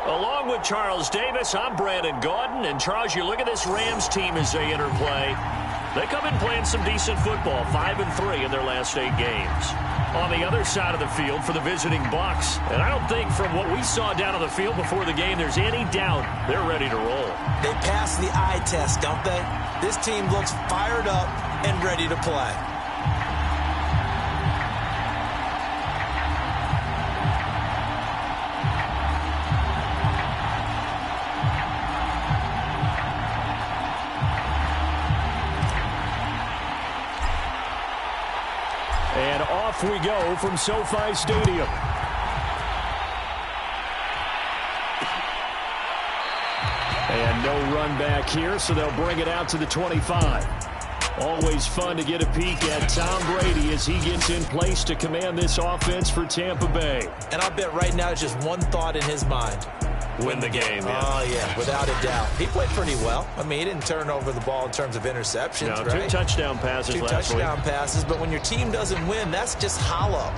Along with Charles Davis, I'm Brandon Gaudin. And, Charles, you look at this Rams team as they interplay. They come in playing some decent football, 5-3 in their last 8 games. On the other side of the field for the visiting Bucs. And I don't think from what we saw down on the field before the game there's any doubt they're ready to roll. They pass the eye test, don't they? This team looks fired up and ready to play. And off we go from SoFi Stadium. And no run back here, so they'll bring it out to the 25. Always fun to get a peek at Tom Brady as he gets in place to command this offense for Tampa Bay. And I'll bet right now it's just one thought in his mind. Win the game. Yeah. Oh, yeah, without a doubt. He played pretty well. I mean, he didn't turn over the ball in terms of interceptions, no, right? 2 touchdown passes last week. 2 touchdown passes, but when your team doesn't win, that's just hollow.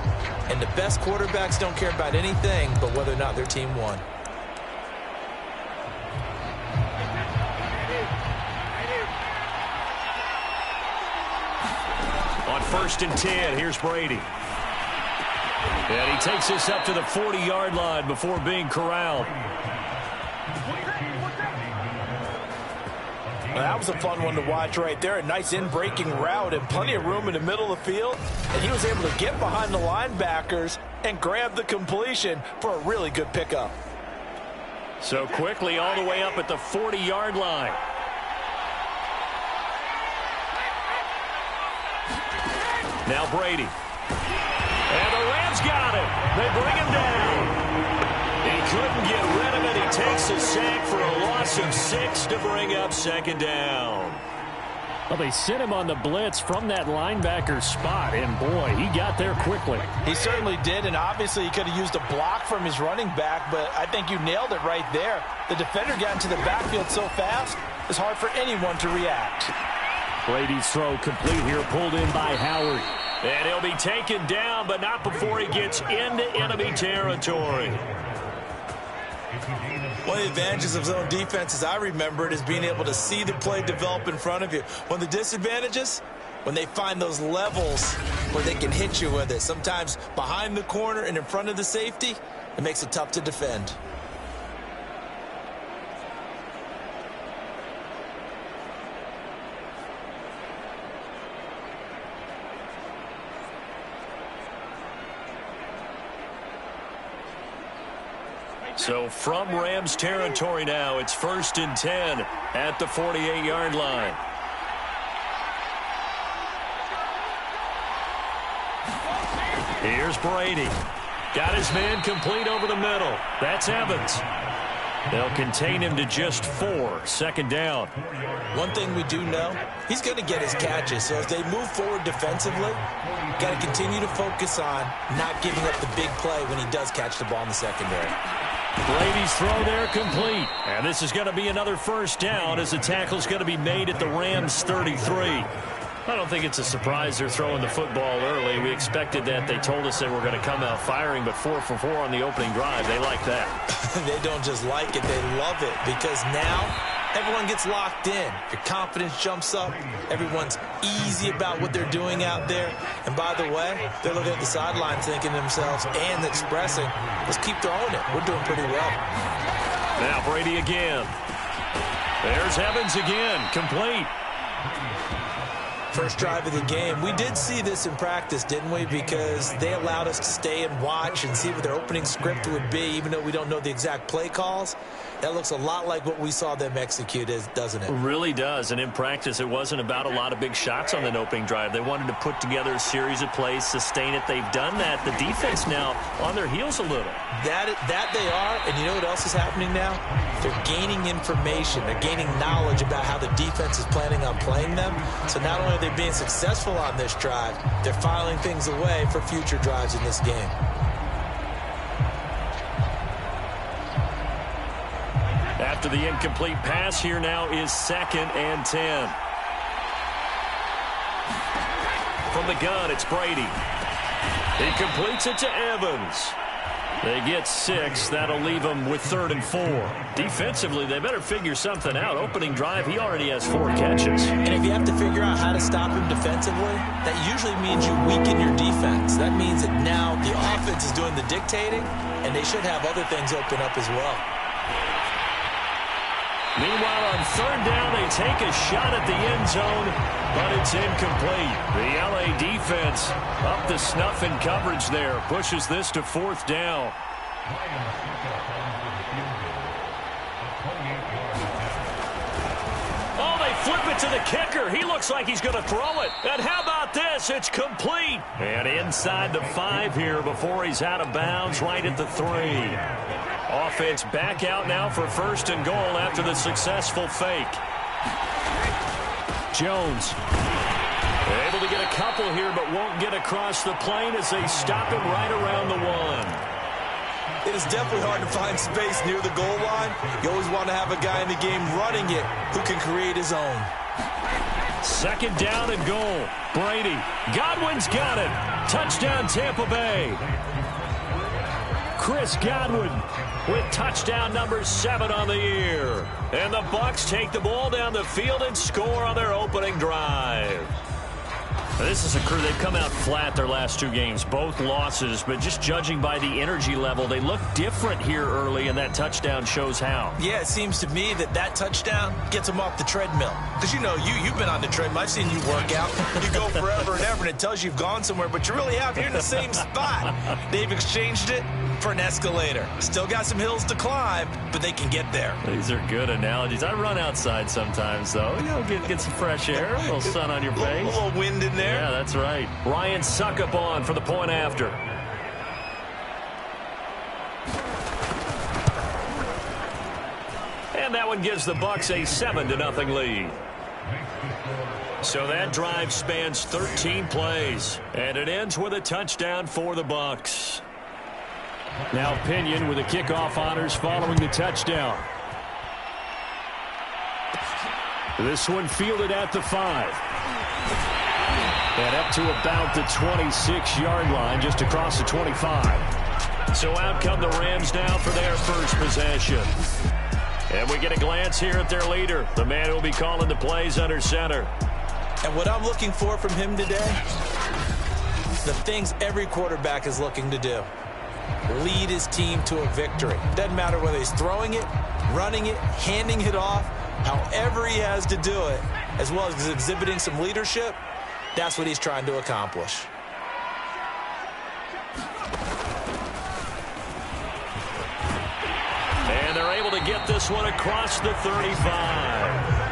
And the best quarterbacks don't care about anything but whether or not their team won. On 1st and 10, here's Brady. And he takes this up to the 40-yard line before being corralled. Well, that was a fun one to watch right there. A nice in-breaking route and plenty of room in the middle of the field. And he was able to get behind the linebackers and grab the completion for a really good pickup. So quickly all the way up at the 40-yard line. Now Brady. And the Rams got him. They bring him down. He couldn't get rid of it. He takes a sack for a loss of 6 to bring up 2nd down. Well, they sent him on the blitz from that linebacker spot, and boy, he got there quickly. He certainly did, and obviously he could have used a block from his running back, but I think you nailed it right there. The defender got into the backfield so fast, it's hard for anyone to react. Brady's throw complete here, pulled in by Howard. And he'll be taken down, but not before he gets into enemy territory. One of the advantages of zone defense, as I remember it, is being able to see the play develop in front of you. One of the disadvantages, when they find those levels where they can hit you with it, sometimes behind the corner and in front of the safety, it makes it tough to defend. So from Rams territory now, it's 1st and 10 at the 48-yard line. Here's Brady. Got his man complete over the middle. That's Evans. They'll contain him to just 4. 2nd down. One thing we do know, he's going to get his catches. So as they move forward defensively, got to continue to focus on not giving up the big play when he does catch the ball in the secondary. Brady's throw there complete. And this is going to be another 1st down as the tackle's going to be made at the Rams 33. I don't think it's a surprise they're throwing the football early. We expected that. They told us they were going to come out firing, but 4 for 4 on the opening drive. They like that. They don't just like it, they love it, because now everyone gets locked in. Your confidence jumps up. Everyone's easy about what they're doing out there. And by the way, they're looking at the sidelines thinking to themselves and expressing, let's keep throwing it. We're doing pretty well. Now Brady again. There's Evans again, complete. First drive of the game. We did see this in practice, didn't we? Because they allowed us to stay and watch and see what their opening script would be, even though we don't know the exact play calls. That looks a lot like what we saw them execute, doesn't it? It really does. And in practice, it wasn't about a lot of big shots on that opening drive. They wanted to put together a series of plays, sustain it. They've done that. The defense now on their heels a little. That they are. And you know what else is happening now? They're gaining information. They're gaining knowledge about how the defense is planning on playing them. So not only are they being successful on this drive, they're filing things away for future drives in this game. After the incomplete pass, here now is 2nd and 10. From the gun, it's Brady. He completes it to Evans. They get 6. That'll leave them with 3rd and 4. Defensively, they better figure something out. Opening drive, he already has 4 catches. And if you have to figure out how to stop him defensively, that usually means you weaken your defense. That means that now the offense is doing the dictating, and they should have other things open up as well. Meanwhile, on 3rd down, they take a shot at the end zone, but it's incomplete. The LA defense up to snuff in coverage there. Pushes this to 4th down. Oh, they flip it to the kicker. He looks like he's going to throw it. And how about this? It's complete. And inside the 5 here before he's out of bounds, right at the 3. Offense back out now for 1st and goal after the successful fake. Jones able to get a couple here, but won't get across the plane as they stop him right around the 1. It is definitely hard to find space near the goal line. You always want to have a guy in the game running it who can create his own. 2nd down and goal. Brady. Godwin's got it. Touchdown, Tampa Bay. Chris Godwin with touchdown number 7 on the year. And the Bucs take the ball down the field and score on their opening drive. This is a crew, they've come out flat their last 2 games, both losses, but just judging by the energy level, they look different here early, and that touchdown shows how. Yeah, it seems to me that touchdown gets them off the treadmill. Because, you know, you've been on the treadmill. I've seen you work out. You go forever and ever, and it tells you you've gone somewhere, but you really have. You're in the same spot. They've exchanged it for an escalator. Still got some hills to climb, but they can get there. These are good analogies. I run outside sometimes, though. You know, get some fresh air, a little sun on your face. A little wind in there. Yeah, that's right. Ryan Suckup on for the point after. And that one gives the Bucs a 7-0 lead. So that drive spans 13 plays, and it ends with a touchdown for the Bucs. Now Pinion with the kickoff honors following the touchdown. This one fielded at the 5. And up to about the 26-yard line, just across the 25. So out come the Rams now for their first possession. And we get a glance here at their leader, the man who will be calling the plays under center. And what I'm looking for from him today, the things every quarterback is looking to do. Lead his team to a victory. Doesn't matter whether he's throwing it, running it, handing it off, however he has to do it, as well as exhibiting some leadership. That's what he's trying to accomplish. And they're able to get this one across the 35.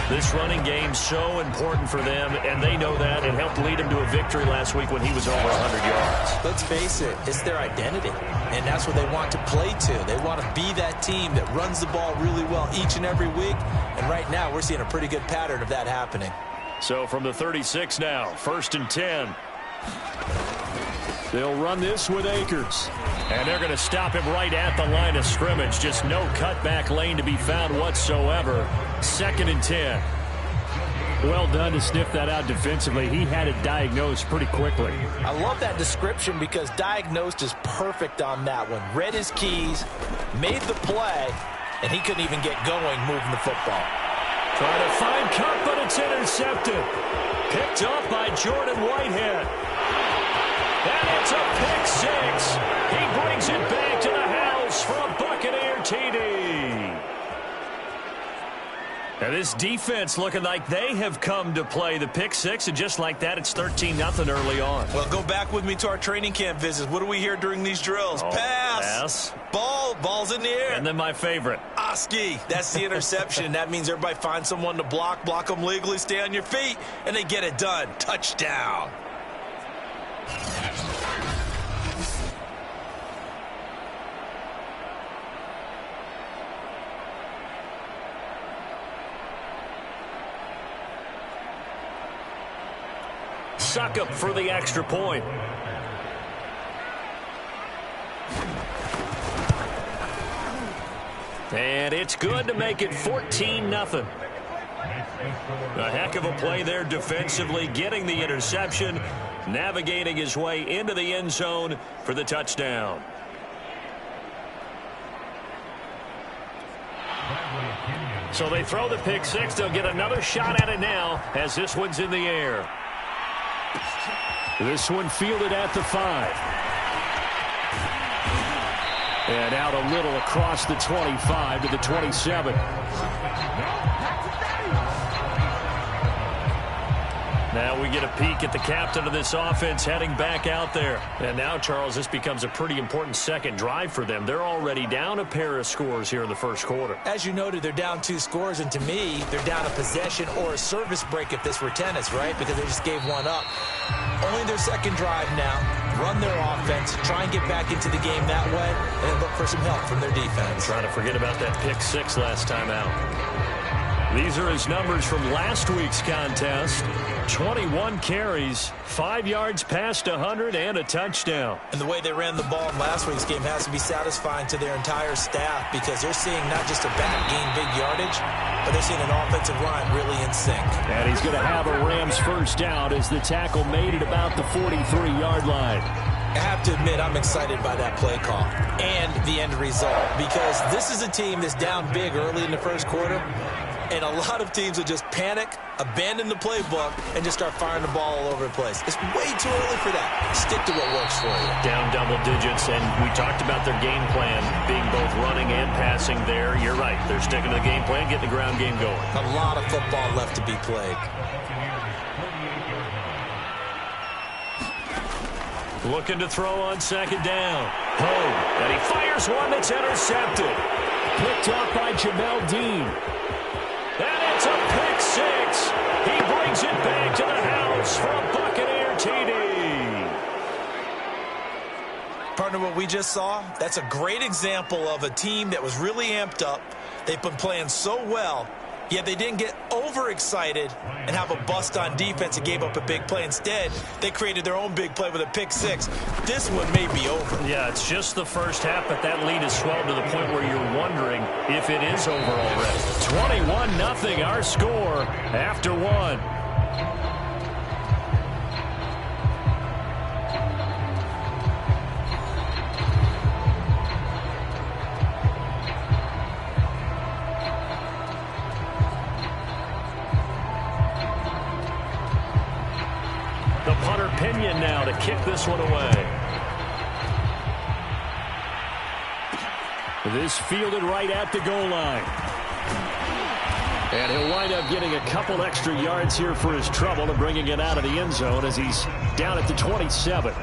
This running game's so important for them, and they know that. It helped lead them to a victory last week when he was over 100 yards. Let's face it, it's their identity, and that's what they want to play to. They want to be that team that runs the ball really well each and every week, and right now we're seeing a pretty good pattern of that happening. So from the 36 now, 1st and 10. They'll run this with Akers. And they're going to stop him right at the line of scrimmage. Just no cutback lane to be found whatsoever. 2nd and 10. Well done to sniff that out defensively. He had it diagnosed pretty quickly. I love that description because diagnosed is perfect on that one. Read his keys, made the play, and he couldn't even get going moving the football. Trying to find Cup, but it's intercepted. Picked up by Jordan Whitehead. And it's a pick 6. He brings it back to the house for a Buccaneer TD. And this defense looking like they have come to play the pick 6, and just like that, it's 13-0 early on. Well, go back with me to our training camp visits. What do we hear during these drills? Pass. Ball's in the air. And then my favorite. Oski. That's the interception. That means everybody finds someone to block them legally, stay on your feet, and they get it done. Touchdown. Suckup for the extra point. And it's good to make it 14-0. A heck of a play there defensively, getting the interception. navigating his way into the end zone for the touchdown. So they throw the pick six. They'll get another shot at it now as this one's in the air. This one fielded at the 5. And out a little across the 25 to the 27. Now we get a peek at the captain of this offense heading back out there. And now, Charles, this becomes a pretty important second drive for them. They're already down a pair of scores here in the first quarter. As you noted, they're down 2 scores, and to me, they're down a possession or a service break if this were tennis, right? Because they just gave one up. Only their second drive now. Run their offense, try and get back into the game that way, and then look for some help from their defense. Trying to forget about that pick six last time out. These are his numbers from last week's contest. 21 carries, 5 yards past 100, and a touchdown. And the way they ran the ball in last week's game has to be satisfying to their entire staff because they're seeing not just a back gain big yardage, but they're seeing an offensive line really in sync. And he's going to have a Rams first down as the tackle made it about the 43-yard line. I have to admit, I'm excited by that play call and the end result because this is a team that's down big early in the first quarter. And a lot of teams will just panic, abandon the playbook, and just start firing the ball all over the place. It's way too early for that. Stick to what works for you. Down double digits, and we talked about their game plan being both running and passing there. You're right. They're sticking to the game plan, getting the ground game going. A lot of football left to be played. Looking to throw on second down. Hogue, and he fires one that's intercepted. Picked up by Jamel Dean. And it's a pick six. He brings it back to the house for a Buccaneer TD. Partner, what we just saw, that's a great example of a team that was really amped up. They've been playing so well, yet they didn't get overexcited and have a bust on defense and gave up a big play. Instead, they created their own big play with a pick six. This one may be over. Yeah, it's just the first half, but that lead has swelled to the point where you're wondering if it is over already. 21-0, our score after one. Pinion now to kick this one away. This fielded right at the goal line. And he'll wind up getting a couple extra yards here for his trouble and bringing it out of the end zone as he's down at the 27.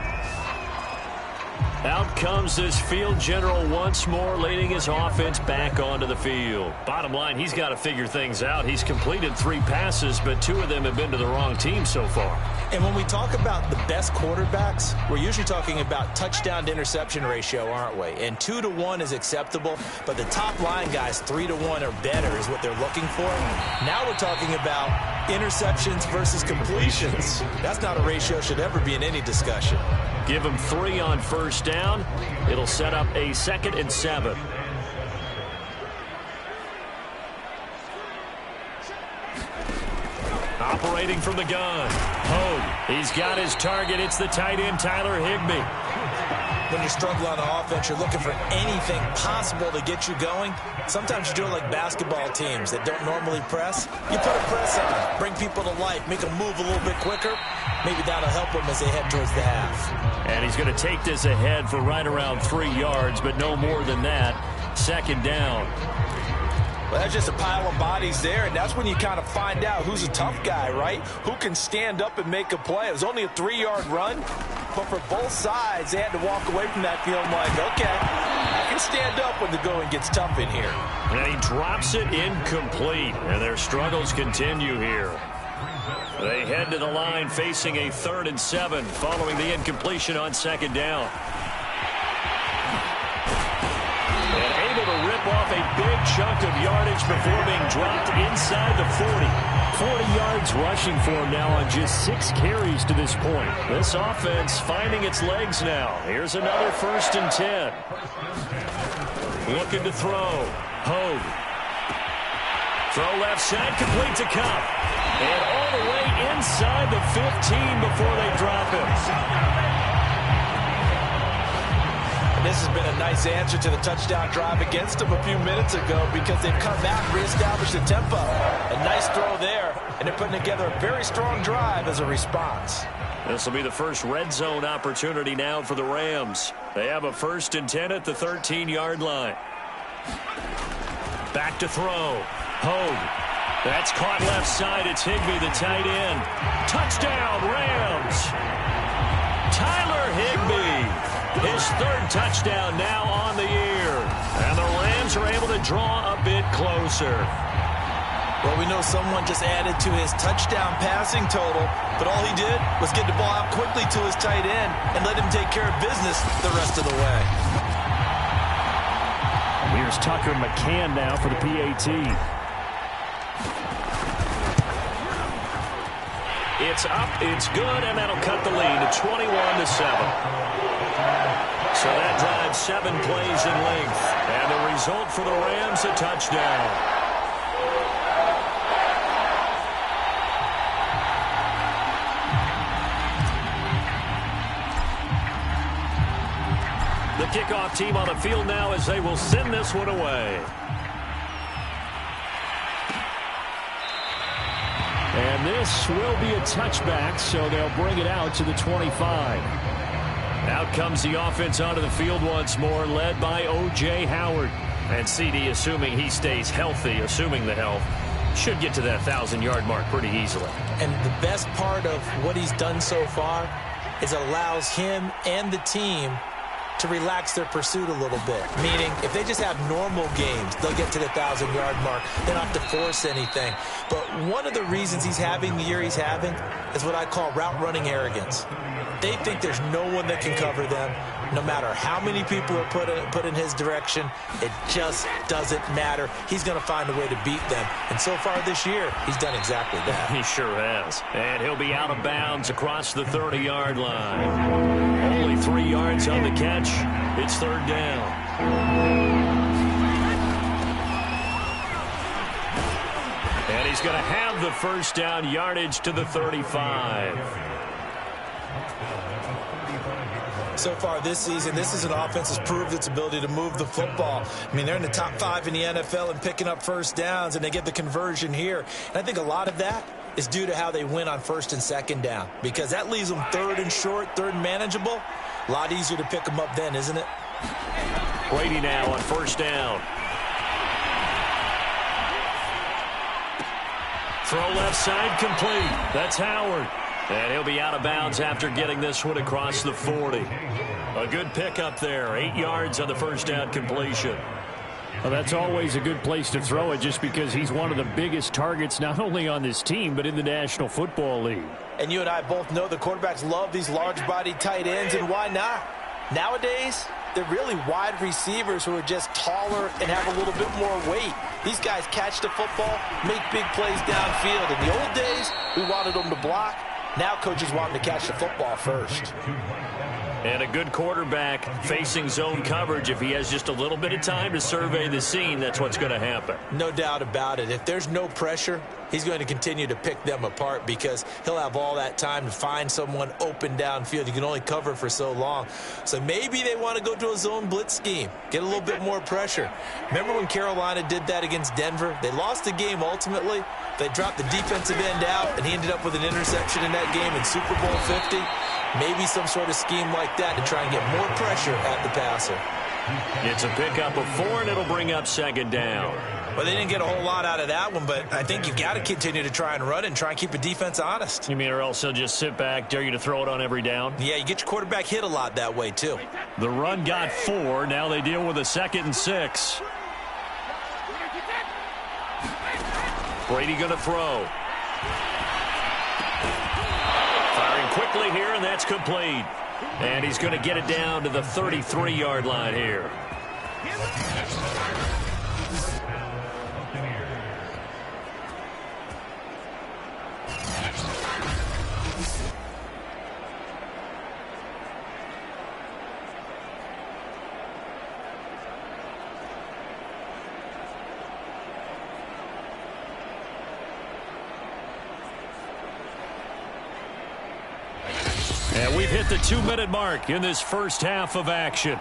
Out comes this field general once more, leading his offense back onto the field. Bottom line, he's got to figure things out. He's completed 3 passes, but 2 of them have been to the wrong team so far. And when we talk about the best quarterbacks, we're usually talking about touchdown to interception ratio, aren't we? And 2 to 1 is acceptable, but the top line guys 3 to 1 or better is what they're looking for. Now we're talking about interceptions versus completions. That's not a ratio should ever be in any discussion. Give him 3 on first down. It'll set up a 2nd and 7. Operating from the gun. Hogue, he's got his target. It's the tight end, Tyler Higbee. When you struggle on the offense, you're looking for anything possible to get you going. Sometimes you do it like basketball teams that don't normally press. You put a press on, bring people to life, make them move a little bit quicker. Maybe that'll help them as they head towards the half. And he's going to take this ahead for right around 3 yards, but no more than that. 2nd down. Well, that's just a pile of bodies there, and that's when you kind of find out who's a tough guy, right? Who can stand up and make a play. It was only a 3-yard run, but for both sides, they had to walk away from that feeling like, okay, I can stand up when the going gets tough in here. And he drops it incomplete, and their struggles continue here. They head to the line facing a 3rd and 7 following the incompletion on 2nd down. And able to rip off a big chunk of yardage before being dropped inside the 40. 40 yards rushing for him now on just 6 carries to this point. This offense finding its legs now. Here's another 1st and 10. Looking to throw. Hogue. Throw left side, complete to Cup. And all the way inside the 15 before they drop him. And this has been a nice answer to the touchdown drive against them a few minutes ago because they've come back, reestablished the tempo. A nice throw there, and they're putting together a very strong drive as a response. This will be the first red zone opportunity now for the Rams. They have a 1st and 10 at the 13-yard line. Back to throw. Hogue. That's caught left side. It's Higbee, the tight end. Touchdown, Rams. Tyler Higbee. His 3rd touchdown now on the year. And the Rams are able to draw a bit closer. Well, we know someone just added to his touchdown passing total, but all he did was get the ball out quickly to his tight end and let him take care of business the rest of the way. Here's Tucker McCann now for the PAT. It's up, it's good, and that'll cut the lead to 21-7. So that drives 7 plays in length. And the result for the Rams, a touchdown. The kickoff team on the field now as they will send this one away. And this will be a touchback, so they'll bring it out to the 25. Out comes the offense onto the field once more, led by O.J. Howard. And CD, assuming he stays healthy, assuming the health, should get to that 1,000-yard mark pretty easily. And the best part of what he's done so far is it allows him and the team to relax their pursuit a little bit. Meaning, if they just have normal games, they'll get to the 1,000-yard mark. They don't have to force anything. But one of the reasons he's having the year he's having is what I call route running arrogance. They think there's no one that can cover them. No matter how many people are put in his direction, it just doesn't matter. He's going to find a way to beat them. And so far this year, he's done exactly that. He sure has. And he'll be out of bounds across the 30-yard line. Only 3 yards on the catch. It's 3rd down. And he's going to have the 1st down yardage to the 35. So far this season, this is an offense that's proved its ability to move the football. I mean, they're in the top 5 in the NFL and picking up 1st downs, and they get the conversion here. And I think a lot of that is due to how they win on 1st and 2nd down, because that leaves them 3rd and short, 3rd and manageable. A lot easier to pick them up then, isn't it? Brady now on 1st down. Throw left side complete. That's Howard. And he'll be out of bounds after getting this one across the 40. A good pickup there. 8 yards on the 1st down completion. Well, that's always a good place to throw it just because he's one of the biggest targets not only on this team but in the National Football League. And you and I both know the quarterbacks love these large-bodied tight ends, and why not? Nowadays, they're really wide receivers who are just taller and have a little bit more weight. These guys catch the football, make big plays downfield. In the old days, we wanted them to block. Now coaches want him to catch the football first. And a good quarterback facing zone coverage. If he has just a little bit of time to survey the scene, that's what's going to happen. No doubt about it. If there's no pressure, he's going to continue to pick them apart because he'll have all that time to find someone open downfield. You can only cover for so long. So maybe they want to go to a zone blitz scheme, get a little bit more pressure. Remember when Carolina did that against Denver? They lost the game ultimately. They dropped the defensive end out, and he ended up with an interception in that game in Super Bowl 50. Maybe some sort of scheme like that to try and get more pressure at the passer. It's a pickup of 4, and it'll bring up 2nd down. Well, they didn't get a whole lot out of that one, but I think you've got to continue to try and run and try and keep the defense honest. You mean or else he'll just sit back, dare you to throw it on every down? Yeah, you get your quarterback hit a lot that way, too. The run got 4. Now they deal with a 2nd and 6. Brady going to throw. Firing quickly here, and that's complete. And he's going to get it down to the 33-yard line here. And we've hit the 2-minute mark in this first half of action.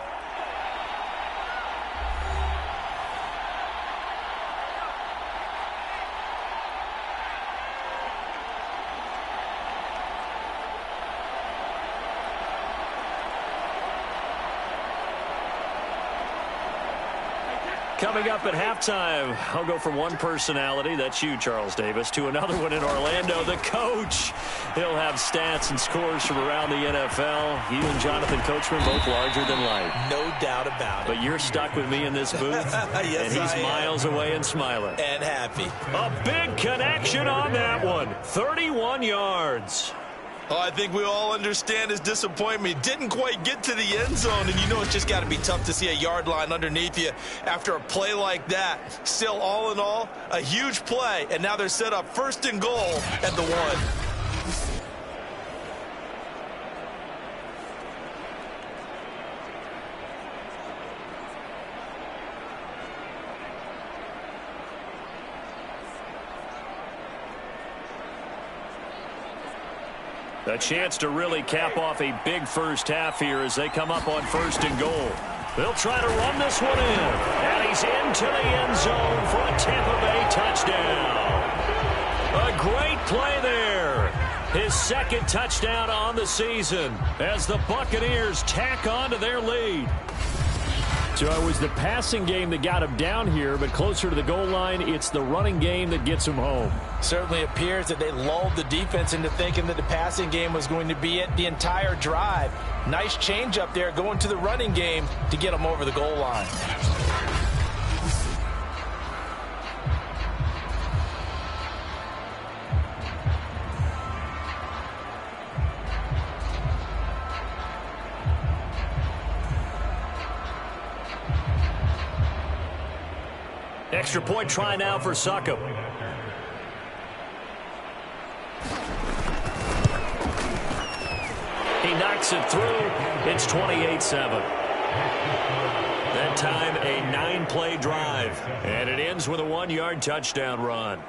Coming up at halftime, I'll go from one personality, that's you, Charles Davis, to another one in Orlando, the coach. He'll have stats and scores from around the NFL. You and Jonathan Coachman, both larger than life. No doubt about it. But you're stuck with me in this booth, yes, and he's miles away and smiling. And happy. A big connection on that one. 31 yards. Oh, I think we all understand his disappointment. Didn't quite get to the end zone, and you know it's just got to be tough to see a yard line underneath you after a play like that. Still, all in all, a huge play, and now they're set up 1st and goal at the 1. A chance to really cap off a big first half here as they come up on 1st and goal. They'll try to run this one in. And he's into the end zone for a Tampa Bay touchdown. A great play there. His 2nd touchdown on the season as the Buccaneers tack on to their lead. So it was the passing game that got him down here, but closer to the goal line, it's the running game that gets him home. Certainly appears that they lulled the defense into thinking that the passing game was going to be it the entire drive. Nice change up there going to the running game to get him over the goal line. Extra point try now for Succop. He knocks it through. It's 28-7. That time a 9-play drive. And it ends with a 1-yard touchdown run.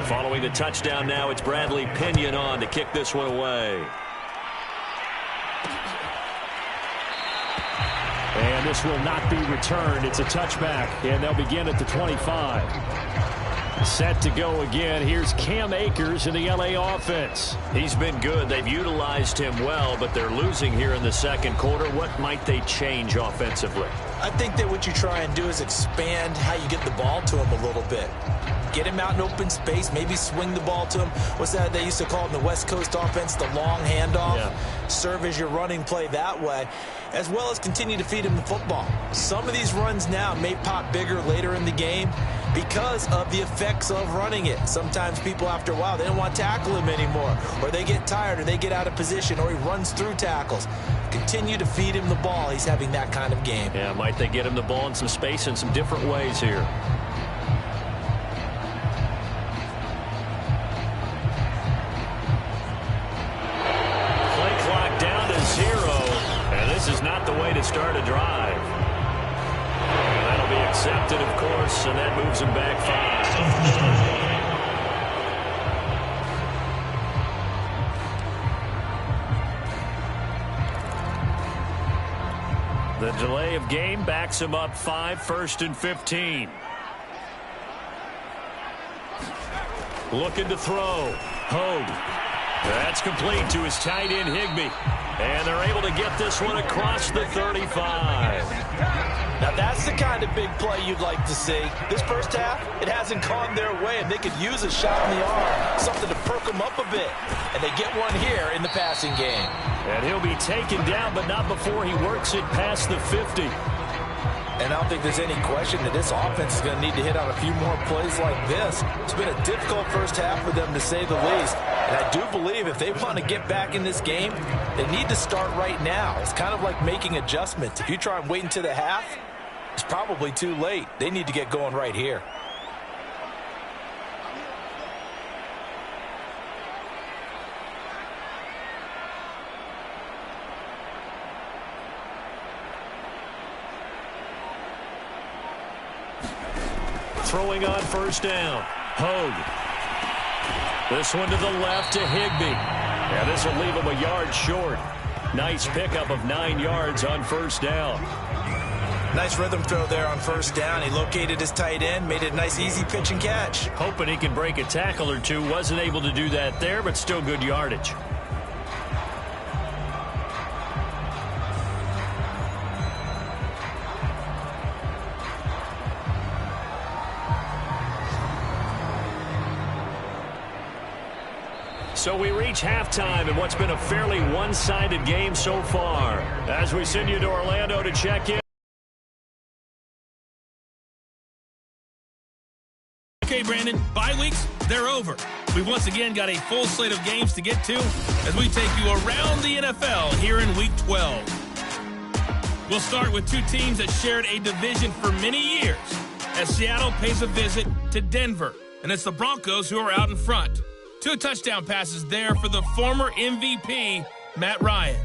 Following the touchdown now, it's Bradley Pinion on to kick this one away. And this will not be returned. It's a touchback, and they'll begin at the 25. Set to go again. Here's Cam Akers in the L.A. offense. He's been good. They've utilized him well, but they're losing here in the 2nd quarter. What might they change offensively? I think that what you try and do is expand how you get the ball to him a little bit. Get him out in open space, maybe swing the ball to him. What's that they used to call in the West Coast offense, the long handoff? Yeah. Serve as your running play that way, as well as continue to feed him the football. Some of these runs now may pop bigger later in the game because of the effects of running it. Sometimes people, after a while, they don't want to tackle him anymore, or they get tired, or they get out of position, or he runs through tackles. Continue to feed him the ball. He's having that kind of game. Yeah, might they get him the ball in some space in some different ways here? This is not the way to start a drive. And that'll be accepted, of course, and that moves him back 5. The delay of game backs him up 5, 1st and 15. Looking to throw. Hogue. That's complete to his tight end, Higbee. And they're able to get this one across the 35. Now that's the kind of big play you'd like to see. This first half, it hasn't gone their way, and they could use a shot in the arm, something to perk them up a bit. And they get one here in the passing game. And he'll be taken down, but not before he works it past the 50. And I don't think there's any question that this offense is going to need to hit on a few more plays like this. It's been a difficult first half for them, to say the least. And I do believe if they want to get back in this game, they need to start right now. It's kind of like making adjustments. If you try and wait until the half, it's probably too late. They need to get going right here. Throwing on first down. Hogue. This one to the left to Higbee. Yeah, this will leave him a yard short. Nice pickup of 9 yards on first down. Nice rhythm throw there on first down. He located his tight end, made it a nice easy pitch and catch. Hoping he can break a tackle or two. Wasn't able to do that there, but still good yardage. So we reach halftime in what's been a fairly one-sided game so far. As we send you to Orlando to check in. Okay, Brandon, bye weeks, they're over. We've once again got a full slate of games to get to as we take you around the NFL here in Week 12. We'll start with two teams that shared a division for many years as Seattle pays a visit to Denver, and it's the Broncos who are out in front. 2 touchdown passes there for the former MVP, Matt Ryan.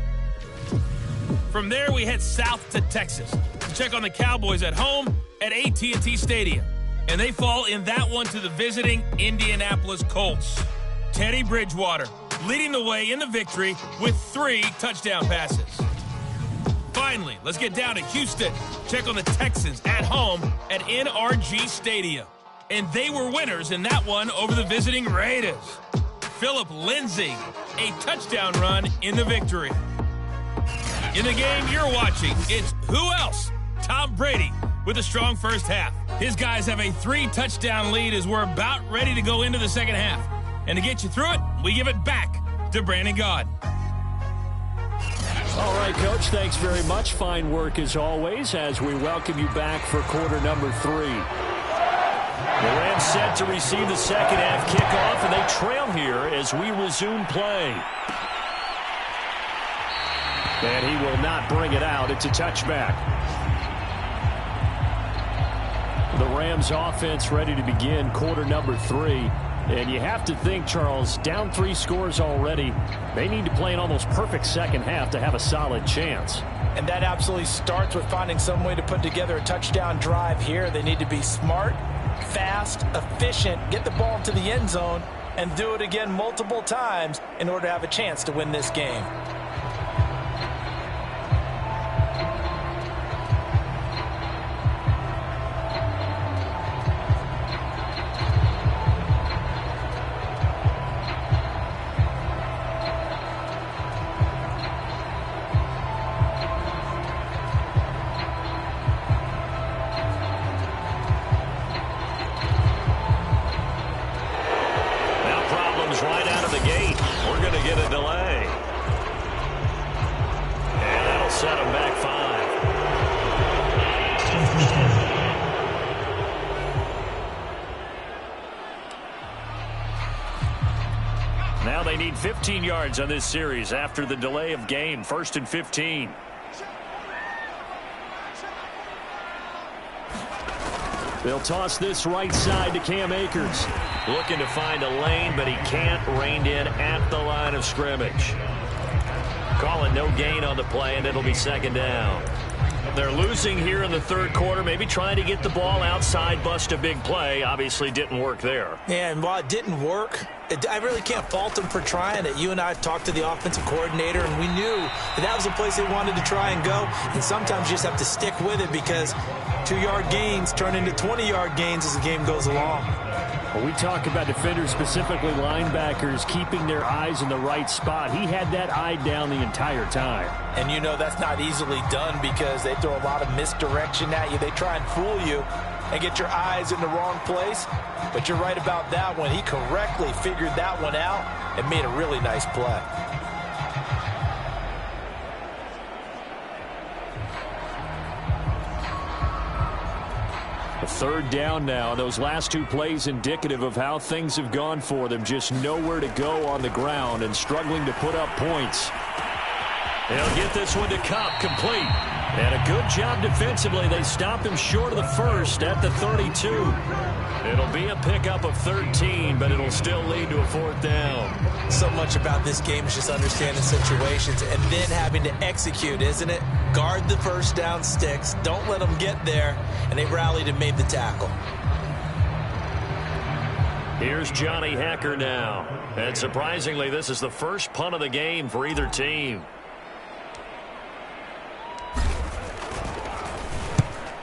From there, we head south to Texas to check on the Cowboys at home at AT&T Stadium. And they fall in that one to the visiting Indianapolis Colts. Teddy Bridgewater leading the way in the victory with 3 touchdown passes. Finally, let's get down to Houston. Check on the Texans at home at NRG Stadium. And they were winners in that one over the visiting Raiders. Phillip Lindsay, a touchdown run in the victory. In the game you're watching, it's who else? Tom Brady with a strong first half. His guys have a 3-touchdown lead as we're about ready to go into the second half. And to get you through it, we give it back to Brandon Gaud. All right, Coach, thanks very much. Fine work as always as we welcome you back for quarter number 3. The Rams set to receive the second half kickoff, and they trail here as we resume play. And he will not bring it out. It's a touchback. The Rams offense ready to begin quarter number 3. And you have to think, Charles, down 3 scores already. They need to play an almost perfect second half to have a solid chance. And that absolutely starts with finding some way to put together a touchdown drive here. They need to be smart, fast, efficient, get the ball into the end zone, and do it again multiple times in order to have a chance to win this game. Now they need 15 yards on this series after the delay of game. 1st and 15. They'll toss this right side to Cam Akers. Looking to find a lane, but he can't. Reined in at the line of scrimmage. Calling no gain on the play, and it'll be second down. They're losing here in the third quarter, maybe trying to get the ball outside, bust a big play. Obviously didn't work there. Yeah, and while it didn't work, I really can't fault them for trying it. You and I talked to the offensive coordinator, and we knew that was a place they wanted to try and go. And sometimes you just have to stick with it because 2-yard gains turn into 20-yard gains as the game goes along. Well, we talk about defenders, specifically linebackers, keeping their eyes in the right spot. He had that eye down the entire time. And you know that's not easily done because they throw a lot of misdirection at you. They try and fool you and get your eyes in the wrong place. But you're right about that one. He correctly figured that one out and made a really nice play. A third down now. Those last 2 plays indicative of how things have gone for them. Just nowhere to go on the ground and struggling to put up points. They'll get this one to Kupp, complete. And a good job defensively. They stopped him short of the first at the 32. It'll be a pickup of 13, but it'll still lead to a 4th down. So much about this game is just understanding situations and then having to execute, isn't it? Guard the first down sticks. Don't let them get there. And they rallied and made the tackle. Here's Johnny Hacker now. And surprisingly, this is the first punt of the game for either team.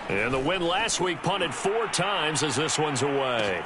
And the win last week punted 4 times as this one's away.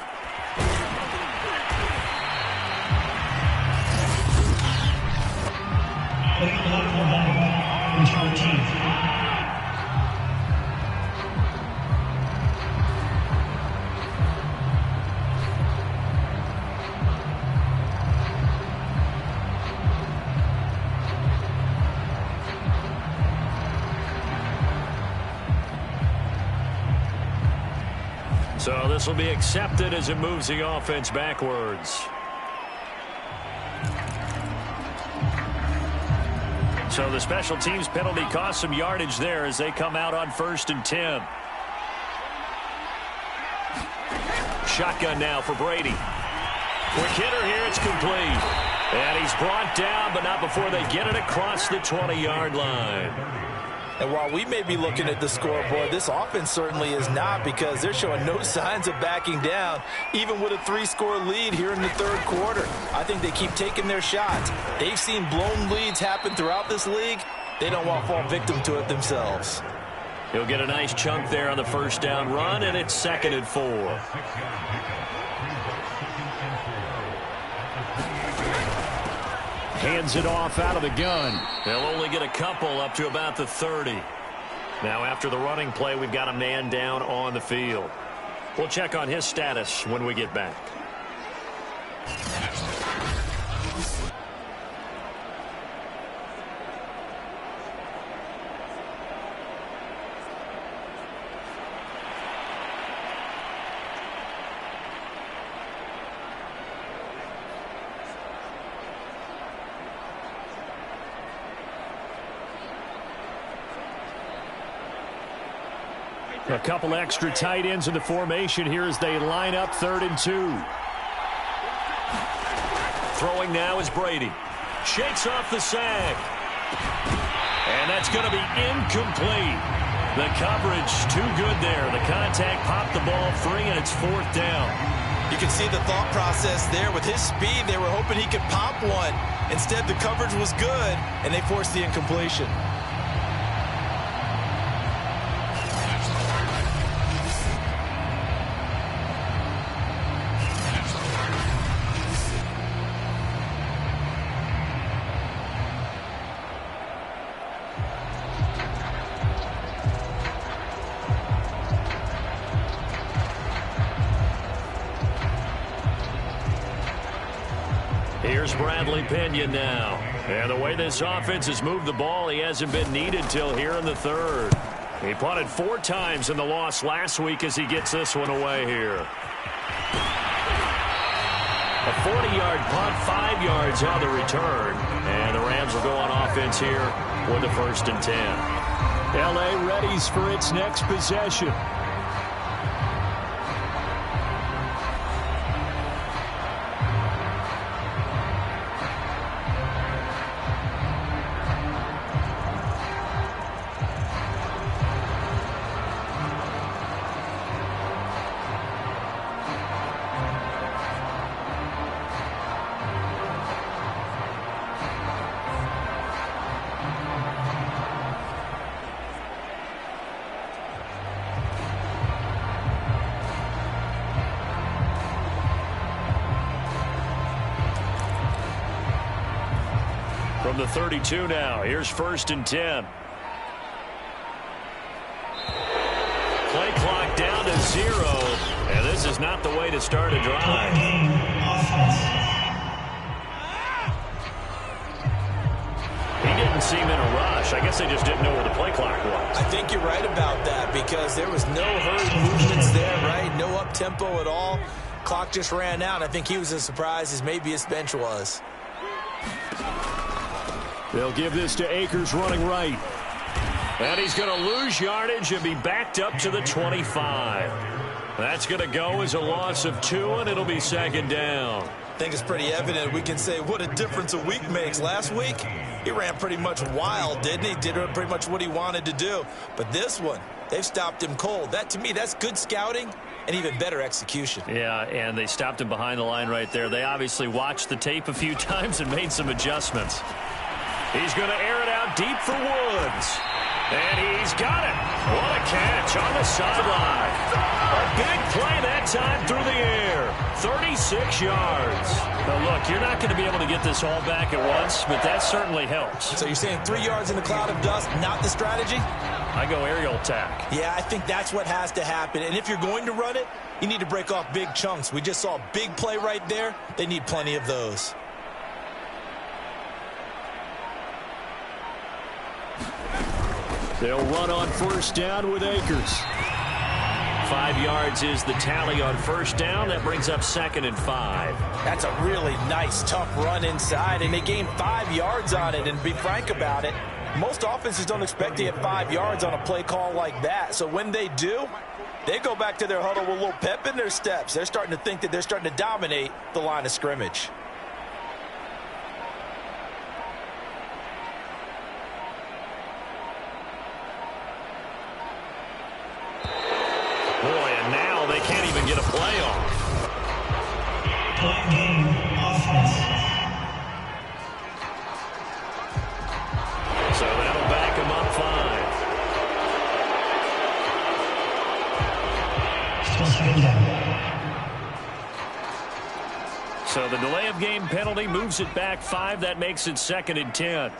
So this will be accepted as it moves the offense backwards. So the special teams penalty cost some yardage there as they come out on 1st and 10. Shotgun now for Brady. Quick hitter here, it's complete. And he's brought down, but not before they get it across the 20-yard line. And while we may be looking at the scoreboard, this offense certainly is not, because they're showing no signs of backing down, even with a 3-score lead here in the 3rd quarter. I think they keep taking their shots. They've seen blown leads happen throughout this league. They don't want to fall victim to it themselves. He'll get a nice chunk there on the 1st down run, and it's 2nd and 4. Hands it off out of the gun. They'll only get a couple up to about the 30. Now after the running play, we've got a man down on the field. We'll check on his status when we get back. A couple extra tight ends in the formation here as they line up 3rd and 2. Throwing now is Brady. Shakes off the sack. And that's going to be incomplete. The coverage too good there. The contact popped the ball free, and it's 4th down. You can see the thought process there. With his speed, they were hoping he could pop one. Instead, the coverage was good, and they forced the incompletion. Here's Bradley Pinion now. And the way this offense has moved the ball, he hasn't been needed till here in the 3rd. He punted 4 times in the loss last week as he gets this one away here. A 40-yard punt, 5 yards on the return. And the Rams will go on offense here with the 1st and 10. L.A. readies for its next possession. From the 32 now, here's 1st and 10. Play clock down to 0, and this is not the way to start a drive. He didn't seem in a rush. I guess they just didn't know where the play clock was. I think you're right about that, because there was no hurried movements there, right? No up-tempo at all. Clock just ran out. I think he was as surprised as maybe his bench was. They'll give this to Akers running right. And he's going to lose yardage and be backed up to the 25. That's going to go as a loss of 2, and it'll be second down. I think it's pretty evident. We can say what a difference a week makes. Last week, he ran pretty much wild, didn't he? Did pretty much what he wanted to do. But this one, they've stopped him cold. That, to me, that's good scouting and even better execution. Yeah, and they stopped him behind the line right there. They obviously watched the tape a few times and made some adjustments. He's going to air it out deep for Woods. And he's got it. What a catch on the sideline. A big play that time through the air. 36 yards. Now, look, you're not going to be able to get this all back at once, but that certainly helps. So you're saying 3 yards in the cloud of dust, not the strategy? I go aerial attack. Yeah, I think that's what has to happen. And if you're going to run it, you need to break off big chunks. We just saw a big play right there. They need plenty of those. They'll run on first down with Akers. 5 yards is the tally on first down. That brings up 2nd and 5. That's a really nice, tough run inside, and they gained 5 yards on it. And to be frank about it, most offenses don't expect to get 5 yards on a play call like that. So when they do, they go back to their huddle with a little pep in their steps. They're starting to think that they're starting to dominate the line of scrimmage. Boy, and now they can't even get a play off. Game offense. So that'll back him up 5. Still second down. So the delay of game penalty moves it back 5. That makes it 2nd and 10.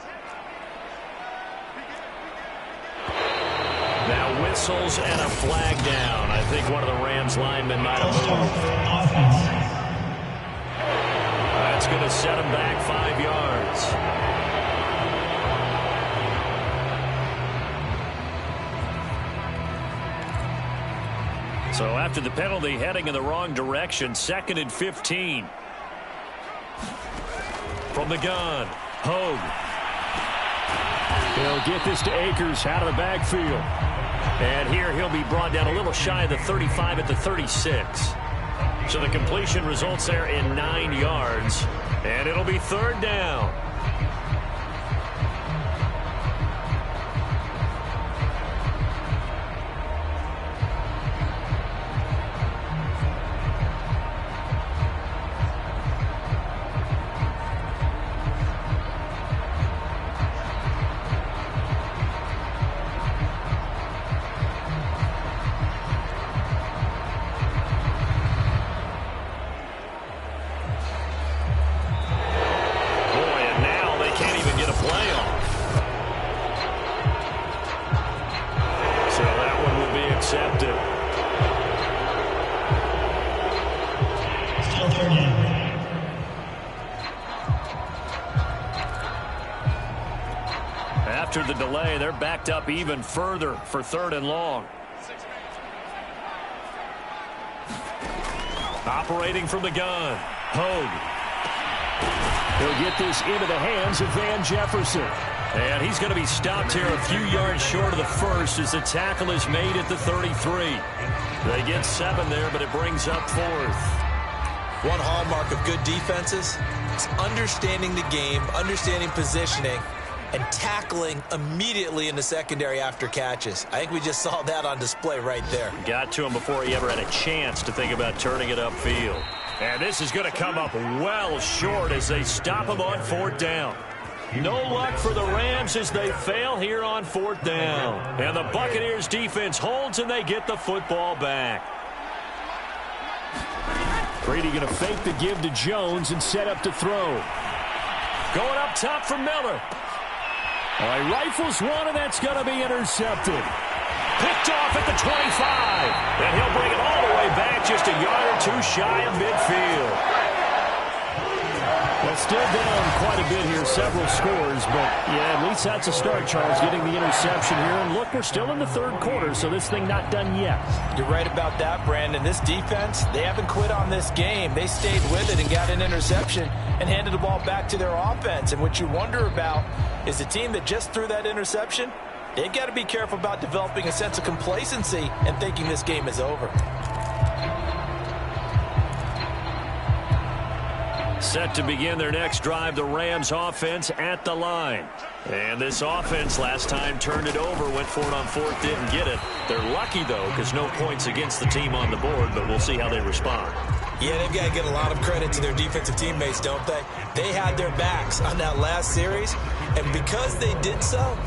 Now whistles and a flag down. I think one of the Rams linemen might have moved. That's going to set him back 5 yards. So after the penalty, heading in the wrong direction, 2nd and 15. From the gun, Hogue. He'll get this to Akers out of the backfield. And here he'll be brought down a little shy of the 35 at the 36. So the completion results there in 9 yards. And it'll be 3rd down. After the delay, they're backed up even further for 3rd and long. Operating from the gun, Hogue. He'll get this into the hands of Van Jefferson. And he's going to be stopped here a few yards short of the first as the tackle is made at the 33. They get 7 there, but it brings up 4th. One hallmark of good defenses is understanding the game, understanding positioning, and tackling immediately in the secondary after catches. I think we just saw that on display right there. Got to him before he ever had a chance to think about turning it upfield. And this is going to come up well short as they stop him on 4th down. No luck for the Rams as they fail here on 4th down. And the Buccaneers defense holds and they get the football back. Brady going to fake the give to Jones and set up to throw. Going up top for Miller. All right, rifles one, and that's going to be intercepted. Picked off at the 25. And he'll bring it all the way back just a yard or 2 shy of midfield. Well, still down quite a bit here, several scores, but yeah, at least that's a start, Charles, getting the interception here. And look, we're still in the 3rd quarter, so this thing not done yet. You're right about that, Brandon. This defense, they haven't quit on this game. They stayed with it and got an interception and handed the ball back to their offense. And what you wonder about is the team that just threw that interception, They've got to be careful about developing a sense of complacency and thinking this game is over. Set to begin their next drive, the Rams offense at the line. And this offense last time turned it over, went for it on fourth, didn't get it. They're lucky, though, because no points against the team on the board, but we'll see how they respond. Yeah, they've got to get a lot of credit to their defensive teammates, don't they? They had their backs on that last series, and because they did so,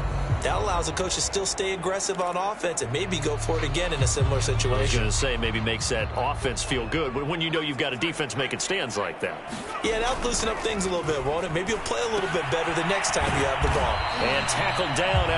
that allows the coach to still stay aggressive on offense and maybe go for it again in a similar situation. I was going to say, maybe makes that offense feel good, but when you know you've got a defense making stands like that. Yeah, that'll loosen up things a little bit, won't it? Maybe you'll play a little bit better the next time you have the ball. And tackled down after